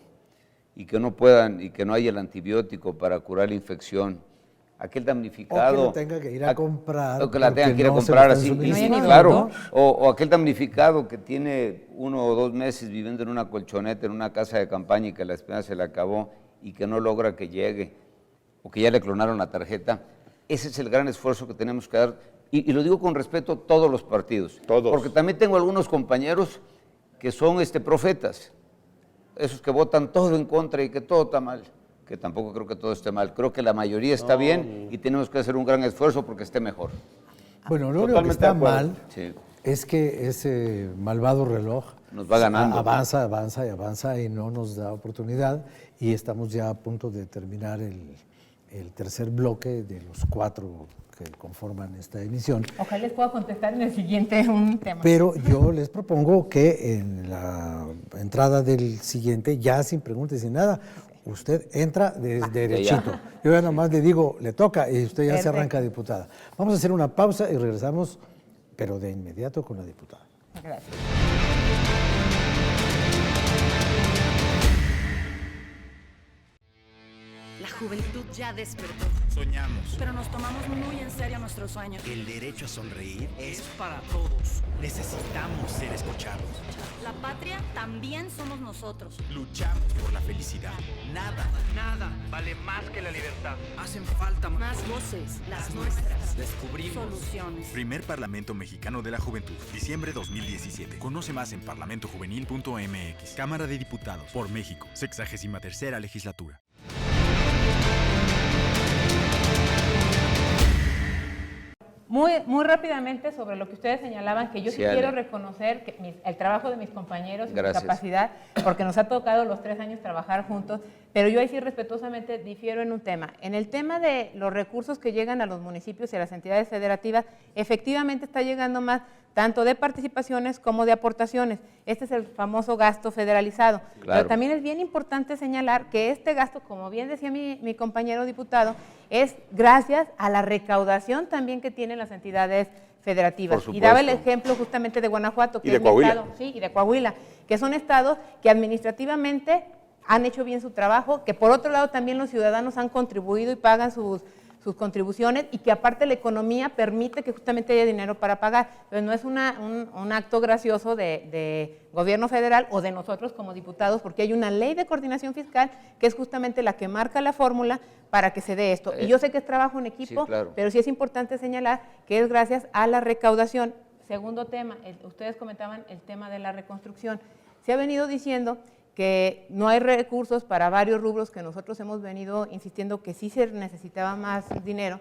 y que no puedan, y que no haya el antibiótico para curar la infección, aquel damnificado. O que lo tenga que ir a comprar. O que la tenga que ir a no comprar se lo así. están suministrando, Claro, ¿no? o aquel damnificado que tiene 1 o 2 meses viviendo en una colchoneta, en una casa de campaña y que la esperanza se le acabó y que no logra que llegue, o que ya le clonaron la tarjeta. Ese es el gran esfuerzo que tenemos que dar. Y lo digo con respeto a todos los partidos. Todos. Porque también tengo algunos compañeros que son profetas. Esos que votan todo en contra y que todo está mal. Que tampoco creo que todo esté mal. Creo que la mayoría está bien y tenemos que hacer un gran esfuerzo porque esté mejor. Bueno, lo único que está mal Sí. es que ese malvado reloj Nos va ganando. avanza, avanza y avanza y no nos da oportunidad, y estamos ya a punto de terminar el tercer bloque de los 4 que conforman esta emisión. Ojalá les pueda contestar en el siguiente un tema. Pero yo les propongo que en la entrada del siguiente, ya sin preguntas sin nada, usted entra derechito. Yo ya nomás le digo, le toca, y usted ya se arranca diputada. Vamos a hacer una pausa y regresamos, pero de inmediato con la diputada. Gracias. La juventud ya despertó, Soñamos. pero nos tomamos muy en serio nuestros sueños. El derecho a sonreír es para todos. Necesitamos ser escuchados. La patria también somos nosotros. Luchamos por la felicidad. Nada vale más que la libertad. Hacen falta Más voces, las nuestras. Descubrimos. Soluciones. Primer Parlamento Mexicano de la Juventud, diciembre 2017. Conoce más en parlamentojuvenil.mx. Cámara de Diputados, por México, 63ª legislatura. Muy rápidamente sobre lo que ustedes señalaban, que yo sí Ale. quiero reconocer que el trabajo de mis compañeros y su Gracias. capacidad, porque nos ha tocado los 3 años trabajar juntos, pero yo ahí sí respetuosamente difiero en un tema. En el tema de los recursos que llegan a los municipios y a las entidades federativas, efectivamente está llegando más tanto de participaciones como de aportaciones. Este es el famoso gasto federalizado. Claro. Pero también es bien importante señalar que este gasto, como bien decía mi compañero diputado, es gracias a la recaudación también que tienen las entidades federativas. Por Y daba el supuesto. ejemplo justamente de Guanajuato, que Y de es mi Coahuila. estado, sí, y de Coahuila, que son estados que administrativamente han hecho bien su trabajo, que por otro lado también los ciudadanos han contribuido y pagan sus contribuciones, y que aparte la economía permite que justamente haya dinero para pagar. Entonces no es un acto gracioso de gobierno federal o de nosotros como diputados, porque hay una ley de coordinación fiscal que es justamente la que marca la fórmula para que se dé esto. Y yo sé que es trabajo en equipo, sí, claro. pero sí es importante señalar que es gracias a la recaudación. Segundo tema, ustedes comentaban el tema de la reconstrucción. Se ha venido diciendo que no hay recursos para varios rubros que nosotros hemos venido insistiendo que sí se necesitaba más dinero,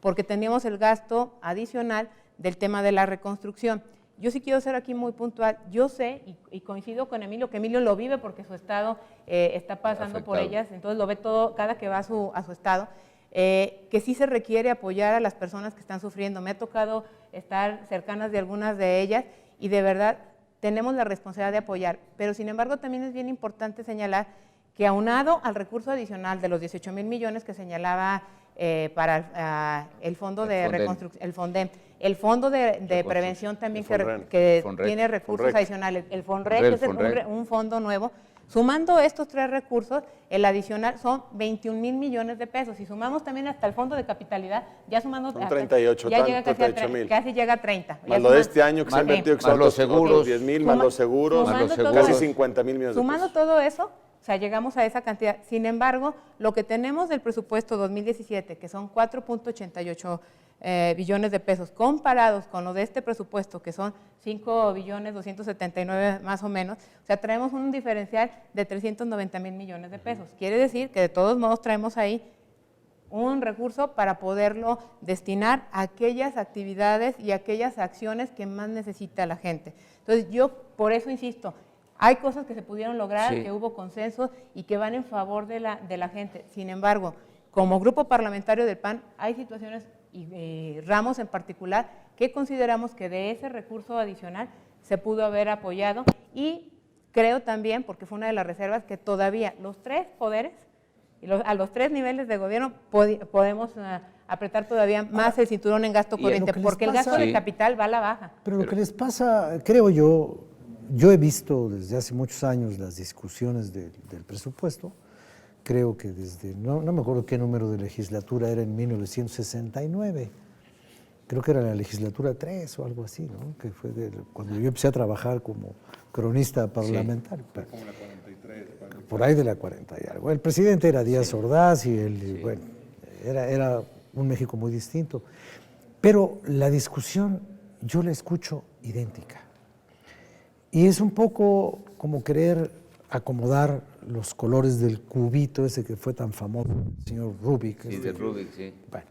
porque teníamos el gasto adicional del tema de la reconstrucción. Yo sí quiero ser aquí muy puntual. Yo sé, y coincido con Emilio, que Emilio lo vive porque su estado está pasando por ellas, entonces lo ve todo cada que va a su estado, que sí se requiere apoyar a las personas que están sufriendo. Me ha tocado estar cercanas de algunas de ellas y de verdad tenemos la responsabilidad de apoyar, pero sin embargo también es bien importante señalar que aunado al recurso adicional de los 18,000 millones que señalaba para el fondo de reconstrucción, el FONDEM, el fondo de prevención también que tiene recursos adicionales, el FONREC, que es un fondo nuevo. Sumando estos 3 recursos, el adicional son 21,000 millones de pesos. Y sumamos también hasta el fondo de capitalidad, ya sumando... Son 38, ya llega 38,000. casi llega a 30. Más lo de este año que se ha invertido, que son los seguros, 10,000, más los seguros, casi 50,000 millones de pesos. Sumando todo eso, o sea, llegamos a esa cantidad. Sin embargo, lo que tenemos del presupuesto 2017, que son 4.88 billones de pesos, comparados con lo de este presupuesto, que son 5 billones 279 más o menos, o sea, traemos un diferencial de 390,000 millones de pesos. Quiere decir que de todos modos traemos ahí un recurso para poderlo destinar a aquellas actividades y aquellas acciones que más necesita la gente. Entonces, yo por eso insisto, hay cosas que se pudieron lograr, Sí. que hubo consenso y que van en favor de la gente. Sin embargo, como grupo parlamentario del PAN, hay situaciones y ramos en particular que consideramos que de ese recurso adicional se pudo haber apoyado, y creo también, porque fue una de las reservas, que todavía los 3 poderes Y a los 3 niveles de gobierno podemos apretar todavía más el cinturón en gasto corriente, porque el gasto de capital va a la baja. Pero lo que les pasa, creo yo he visto desde hace muchos años las discusiones del presupuesto. Creo que desde, no me acuerdo qué número de legislatura era en 1969, creo que era la legislatura 3 o algo así, ¿no? Que fue cuando yo empecé a trabajar como cronista parlamentario. Sí. Como la 43. Por ahí de la 40 y algo. El presidente era Díaz Ordaz y bueno, era un México muy distinto. Pero la discusión yo la escucho idéntica. Y es un poco como querer acomodar los colores del cubito ese que fue tan famoso, el señor Rubik. Sí, de Rubik, sí. Bueno,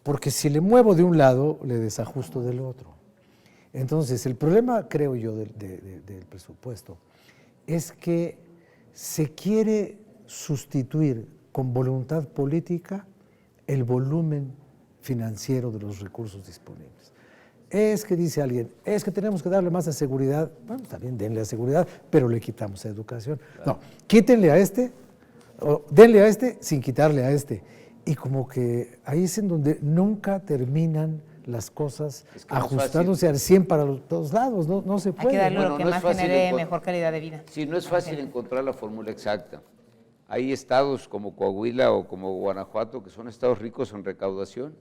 porque si le muevo de un lado, le desajusto del otro. Entonces, el problema, creo yo, del presupuesto es que se quiere sustituir con voluntad política el volumen financiero de los recursos disponibles. Es que, dice alguien, es que tenemos que darle más a seguridad. Bueno, también denle a seguridad, pero le quitamos a educación. Claro. No, quítenle a este, o denle a este sin quitarle a este. Y como que ahí es en donde nunca terminan las cosas ajustándose al 100 para todos lados, no se puede. Hay que darle lo que más genere mejor calidad de vida. Sí, no es fácil encontrar la fórmula exacta. Hay estados como Coahuila o como Guanajuato que son estados ricos en recaudación.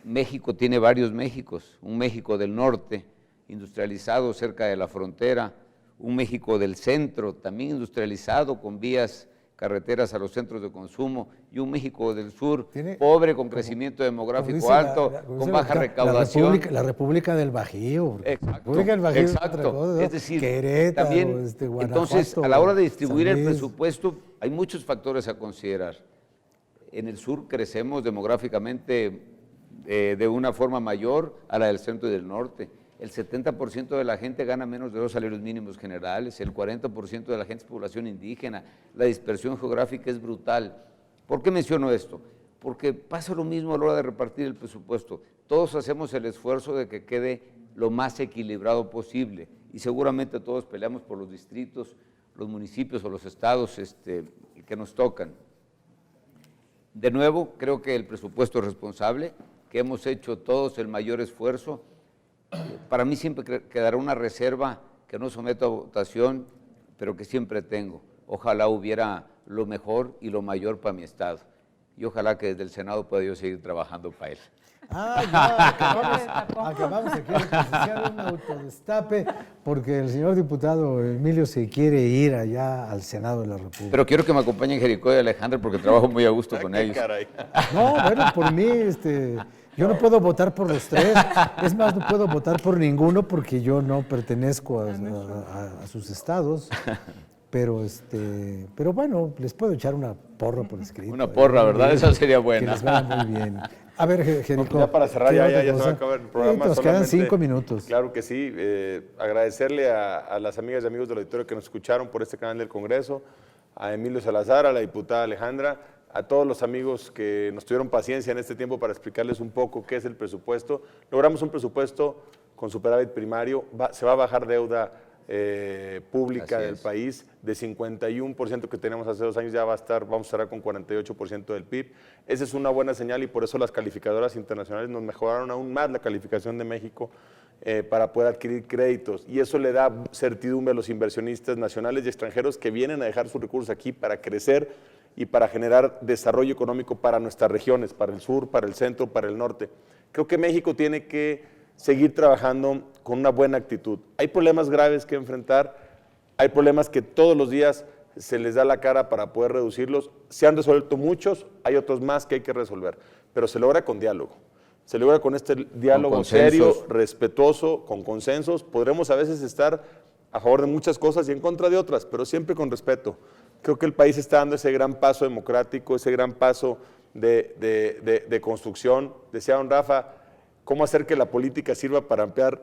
México tiene varios Méxicos, un México del norte, industrializado cerca de la frontera, un México del centro, también industrializado con vías, carreteras a los centros de consumo, y un México del sur, pobre, con crecimiento demográfico alto, con baja recaudación. La República del Bajío. Exacto, República del Bajío exacto. Cosa, ¿no? Es decir, Querétaro, también, Guanajuato, entonces, a la hora de distribuir el presupuesto, hay muchos factores a considerar. En el sur crecemos demográficamente de una forma mayor a la del centro y del norte. El 70% de la gente gana menos de 2 salarios mínimos generales, el 40% de la gente es población indígena, la dispersión geográfica es brutal. ¿Por qué menciono esto? Porque pasa lo mismo a la hora de repartir el presupuesto. Todos hacemos el esfuerzo de que quede lo más equilibrado posible y seguramente todos peleamos por los distritos, los municipios o los estados que nos tocan. De nuevo, creo que el presupuesto es responsable, que hemos hecho todos el mayor esfuerzo. Para mí siempre quedará una reserva que no someto a votación, pero que siempre tengo. Ojalá hubiera lo mejor y lo mayor para mi estado. Y ojalá que desde el Senado pueda yo seguir trabajando para él. Acabamos aquí de presenciar un autodestape porque el señor diputado Emilio se quiere ir allá al Senado de la República. Pero quiero que me acompañen Jericó y Alejandra porque trabajo muy a gusto con ellos. Caray. No, bueno, por mí, yo no puedo votar por los 3, es más, no puedo votar por ninguno porque yo no pertenezco a sus estados. Pero bueno, les puedo echar una porra por escrito. Una porra, ¿verdad? Esa sería buena. Que les vaya muy bien. A ver, Jerico. Ya para cerrar, ya se va a acabar el programa. Nos quedan 5 minutos. Claro que sí. Agradecerle a las amigas y amigos del auditorio que nos escucharon por este canal del Congreso, a Emilio Salazar, a la diputada Alejandra, a todos los amigos que nos tuvieron paciencia en este tiempo para explicarles un poco qué es el presupuesto. Logramos un presupuesto con superávit primario, se va a bajar deuda pública del país, de 51% que teníamos hace 2 años, vamos a estar con 48% del PIB. Esa es una buena señal y por eso las calificadoras internacionales nos mejoraron aún más la calificación de México para poder adquirir créditos, y eso le da certidumbre a los inversionistas nacionales y extranjeros que vienen a dejar sus recursos aquí para crecer y para generar desarrollo económico para nuestras regiones, para el sur, para el centro, para el norte. Creo que México tiene que seguir trabajando con una buena actitud. Hay problemas graves que enfrentar, hay problemas que todos los días se les da la cara para poder reducirlos. Se han resuelto muchos, hay otros más que hay que resolver, pero se logra con diálogo. Se logra con este diálogo serio, respetuoso, con consensos. Podremos a veces estar a favor de muchas cosas y en contra de otras, pero siempre con respeto. Creo que el país está dando ese gran paso democrático, ese gran paso de construcción. Decía don Rafa, ¿cómo hacer que la política sirva para ampliar,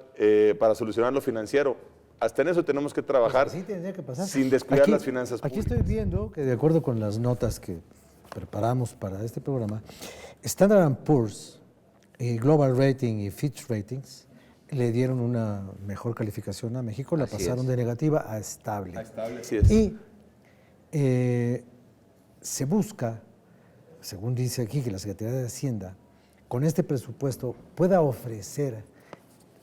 para solucionar lo financiero? Hasta en eso tenemos que trabajar, pues así tendría que pasar, sin descuidar las finanzas públicas. Aquí estoy viendo que, de acuerdo con las notas que preparamos para este programa, Standard & Poor's, Global Rating y Fitch Ratings le dieron una mejor calificación a México, la pasaron de negativa a estable. Así es. Y se busca, según dice aquí, que la Secretaría de Hacienda, con este presupuesto pueda ofrecer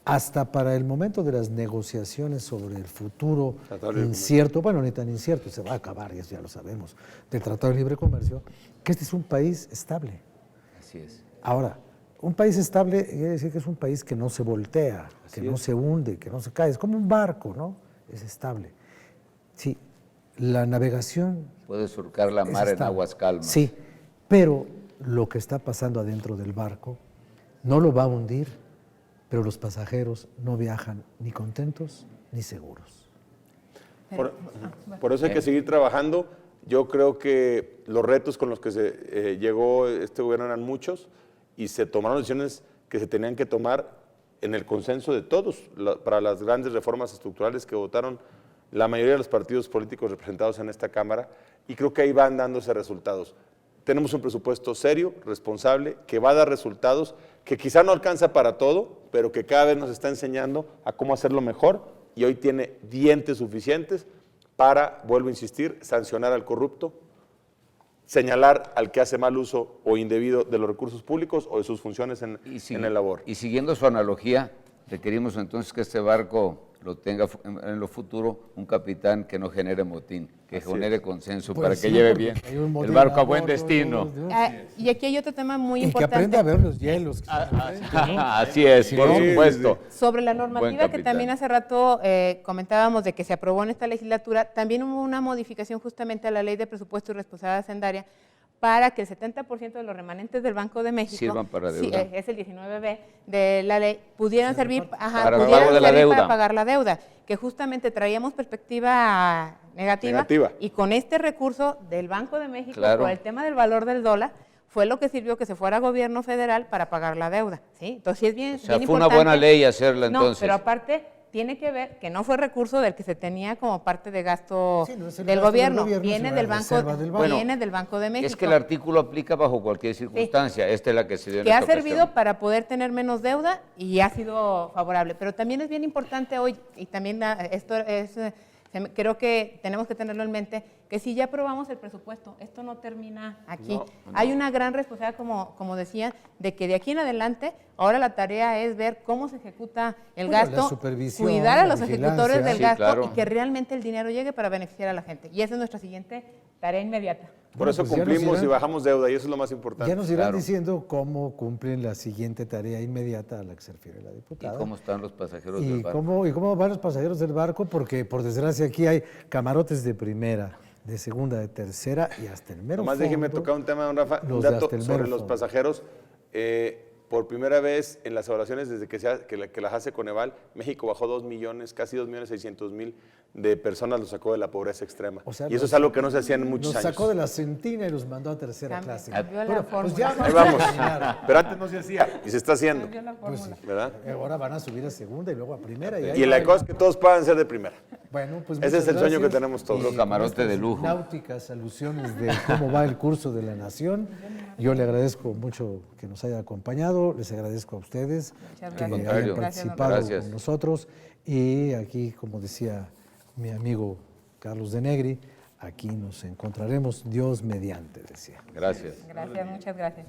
hasta para el momento de las negociaciones sobre el futuro incierto, bueno, ni tan incierto, se va a acabar, y eso ya lo sabemos, del Tratado de Libre Comercio, que este es un país estable. Así es. Ahora, un país estable quiere decir que es un país que no se voltea, que no se hunde, que no se cae, es como un barco, ¿no? Es estable. Sí, la navegación... Puede surcar la mar en aguas calmas. Sí, pero lo que está pasando adentro del barco no lo va a hundir, pero los pasajeros no viajan ni contentos ni seguros. Por eso hay que seguir trabajando. Yo creo que los retos con los que se llegó este gobierno eran muchos y se tomaron decisiones que se tenían que tomar en el consenso de todos para las grandes reformas estructurales que votaron la mayoría de los partidos políticos representados en esta Cámara, y creo que ahí van dándose resultados. Tenemos un presupuesto serio, responsable, que va a dar resultados, que quizá no alcanza para todo, pero que cada vez nos está enseñando a cómo hacerlo mejor, y hoy tiene dientes suficientes para, vuelvo a insistir, sancionar al corrupto, señalar al que hace mal uso o indebido de los recursos públicos o de sus funciones en el labor. Y siguiendo su analogía, requerimos entonces que este barco lo tenga en lo futuro un capitán que no genere motín, que genere consenso para que lleve bien el barco a buen destino. Y aquí hay otro tema muy y importante. que aprenda a ver los hielos. Así es, por supuesto. Sobre la normativa que también hace rato comentábamos de que se aprobó en esta legislatura, también hubo una modificación justamente a la Ley de Presupuesto y Responsabilidad Hacendaria para que el 70% de los remanentes del Banco de México, sirvan para deuda. Sí, es el 19B de la ley, pudieran servir, para pagar la deuda, que justamente traíamos perspectiva negativa. Y con este recurso del Banco de México, por el tema del valor del dólar, fue lo que sirvió que se fuera gobierno federal para pagar la deuda. ¿Sí? Entonces, sí es bien, o sea, bien fue importante. una buena ley hacerla entonces. No, pero aparte tiene que ver que no fue recurso del que se tenía como parte de gasto del gobierno, viene del Banco de México. Es que el artículo aplica bajo cualquier circunstancia, esta es la que se dio en esta esta ocasión. Que ha servido para poder tener menos deuda y ha sido favorable, pero también es bien importante hoy, y también esto es, creo que tenemos que tenerlo en mente, que si ya aprobamos el presupuesto, esto no termina aquí. No. Hay una gran responsabilidad, como decía, de que de aquí en adelante, ahora la tarea es ver cómo se ejecuta el gasto, cuidar a los ejecutores del gasto y que realmente el dinero llegue para beneficiar a la gente. Y esa es nuestra siguiente tarea inmediata. Por eso cumplimos y bajamos deuda, y eso es lo más importante. Ya nos irán diciendo cómo cumplen la siguiente tarea inmediata a la que se refiere la diputada. ¿Y cómo están los pasajeros del barco? ¿Cómo van los pasajeros del barco? Porque, por desgracia, aquí hay camarotes de primera, de segunda, de tercera y hasta el mero Nomás fondo. déjeme tocar un tema, don Rafa, un dato sobre los pasajeros. Por primera vez en las evaluaciones desde que las hace Coneval, México bajó 2 millones, casi 2.600.000 de personas, los sacó de la pobreza extrema. O sea, y eso es algo que no se hacía en muchos años. Los sacó de la centina y los mandó a tercera clase. Pues ya ahí vamos. Pero antes no se hacía y se está haciendo. Pues, ¿verdad? Ahora van a subir a segunda y luego a primera. Y la cosa es que todos puedan ser de primera. Bueno, pues ese es el sueño que tenemos todos. Los camarotes de lujo. Náuticas alusiones de cómo va el curso de la nación. Yo le agradezco mucho que nos haya acompañado, les agradezco a ustedes que hayan participado con nosotros y aquí, como decía mi amigo Carlos de Negri, aquí nos encontraremos Dios mediante, decía. Gracias. Gracias, muchas gracias.